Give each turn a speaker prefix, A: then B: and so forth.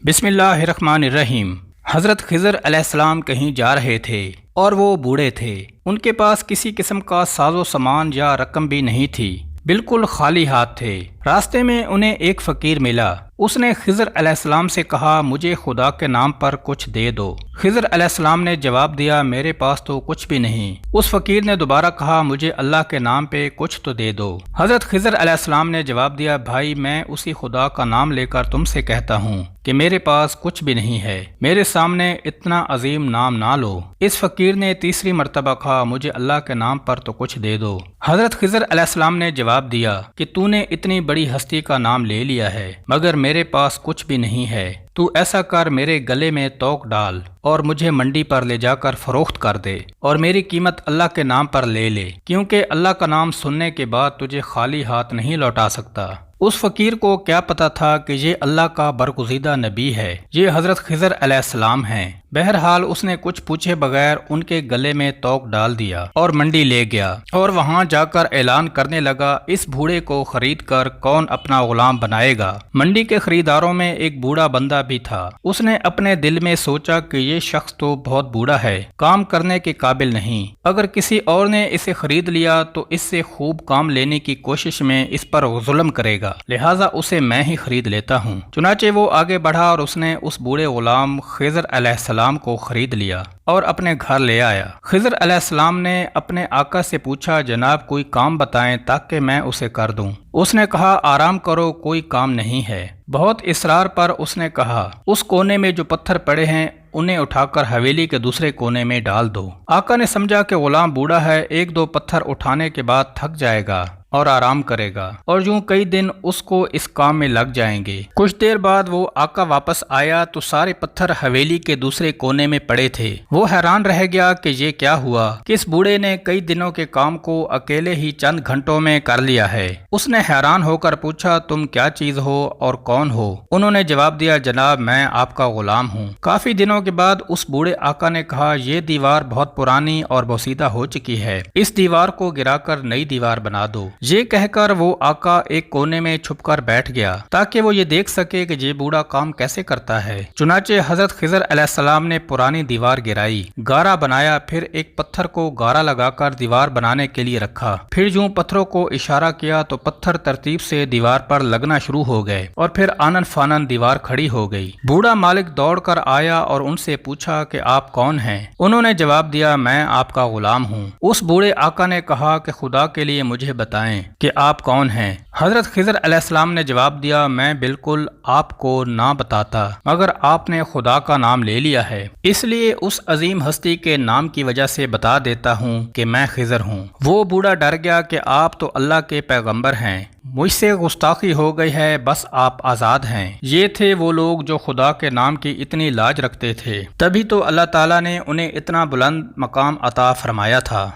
A: بسم اللہ الرحمن الرحیم۔ حضرت خضر علیہ السلام کہیں جا رہے تھے اور وہ بوڑھے تھے۔ ان کے پاس کسی قسم کا ساز و سامان یا رقم بھی نہیں تھی، بالکل خالی ہاتھ تھے۔ راستے میں انہیں ایک فقیر ملا۔ اس نے خضر علیہ السلام سے کہا، مجھے خدا کے نام پر کچھ دے دو۔ خضر علیہ السلام نے جواب دیا، میرے پاس تو کچھ بھی نہیں۔ اس فقیر نے دوبارہ کہا، مجھے اللہ کے نام پہ کچھ تو دے دو۔ حضرت خضر علیہ السلام نے جواب دیا، بھائی میں اسی خدا کا نام لے کر تم سے کہتا ہوں کہ میرے پاس کچھ بھی نہیں ہے، میرے سامنے اتنا عظیم نام نہ لو۔ اس فقیر نے تیسری مرتبہ کہا، مجھے اللہ کے نام پر تو کچھ دے دو۔ حضرت خضر علیہ السلام نے جواب دیا کہ تو نے اتنی بڑی ہستی کا نام لے لیا ہے، مگر میرے پاس کچھ بھی نہیں ہے۔ تو ایسا کر، میرے گلے میں توق ڈال اور مجھے منڈی پر لے جا کر فروخت کر دے اور میری قیمت اللہ کے نام پر لے لے، کیونکہ اللہ کا نام سننے کے بعد تجھے خالی ہاتھ نہیں لوٹا سکتا۔ اس فقیر کو کیا پتا تھا کہ یہ اللہ کا برگزیدہ نبی ہے، یہ حضرت خضر علیہ السلام ہیں۔ بہرحال اس نے کچھ پوچھے بغیر ان کے گلے میں توق ڈال دیا اور منڈی لے گیا اور وہاں جا کر اعلان کرنے لگا، اس بوڑھے کو خرید کر کون اپنا غلام بنائے گا۔ منڈی کے خریداروں میں ایک بوڑھا بندہ بھی تھا۔ اس نے اپنے دل میں سوچا کہ یہ شخص تو بہت بوڑھا ہے، کام کرنے کے قابل نہیں، اگر کسی اور نے اسے خرید لیا تو اس سے خوب کام لینے کی کوشش میں اس پر ظلم کرے گا، لہٰذا اسے میں ہی خرید لیتا ہوں۔ چنانچہ وہ آگے بڑھا اور اس نے اس بوڑھے غلام خضر علیہ السلام کو خرید لیا اور اپنے گھر لے آیا۔ خضر علیہ السلام نے اپنے آقا سے پوچھا، جناب کوئی کام بتائیں تاکہ میں اسے کر دوں۔ اس نے کہا، آرام کرو، کوئی کام نہیں ہے۔ بہت اصرار پر اس نے کہا، اس کونے میں جو پتھر پڑے ہیں انہیں اٹھا کر حویلی کے دوسرے کونے میں ڈال دو۔ آقا نے سمجھا کہ غلام بوڑھا ہے، ایک دو پتھر اٹھانے کے بعد تھک جائے گا اور آرام کرے گا، اور یوں کئی دن اس کو اس کام میں لگ جائیں گے۔ کچھ دیر بعد وہ آقا واپس آیا تو سارے پتھر حویلی کے دوسرے کونے میں پڑے تھے۔ وہ حیران رہ گیا کہ یہ کیا ہوا، کس بوڑھے نے کئی دنوں کے کام کو اکیلے ہی چند گھنٹوں میں کر لیا ہے۔ اس نے حیران ہو کر پوچھا، تم کیا چیز ہو اور کون ہو؟ انہوں نے جواب دیا، جناب میں آپ کا غلام ہوں۔ کافی دنوں کے بعد اس بوڑھے آقا نے کہا، یہ دیوار بہت پرانی اور بوسیدہ ہو چکی ہے، اس دیوار کو گرا کر نئی دیوار بنا دو۔ یہ کہہ کر وہ آقا ایک کونے میں چھپ کر بیٹھ گیا تاکہ وہ یہ دیکھ سکے کہ یہ بوڑھا کام کیسے کرتا ہے۔ چنانچہ حضرت خضر علیہ السلام نے پرانی دیوار گرائی، گارا بنایا، پھر ایک پتھر کو گارا لگا کر دیوار بنانے کے لیے رکھا، پھر یوں پتھروں کو اشارہ کیا تو پتھر ترتیب سے دیوار پر لگنا شروع ہو گئے اور پھر آنن فانن دیوار کھڑی ہو گئی۔ بوڑھا مالک دوڑ کر آیا اور ان سے پوچھا کہ آپ کون ہیں؟ انہوں نے جواب دیا، میں آپ کا غلام ہوں۔ اس بوڑھے آقا نے کہا کہ خدا کے لیے مجھے بتائیں کہ آپ کون ہیں؟ حضرت خضر علیہ السلام نے جواب دیا، میں بالکل آپ کو نہ بتاتا، مگر آپ نے خدا کا نام لے لیا ہے، اس لیے اس عظیم ہستی کے نام کی وجہ سے بتا دیتا ہوں کہ میں خضر ہوں۔ وہ بوڑھا ڈر گیا کہ آپ تو اللہ کے پیغمبر ہیں، مجھ سے گستاخی ہو گئی ہے، بس آپ آزاد ہیں۔ یہ تھے وہ لوگ جو خدا کے نام کی اتنی لاج رکھتے تھے، تبھی تو اللہ تعالیٰ نے انہیں اتنا بلند مقام عطا فرمایا تھا۔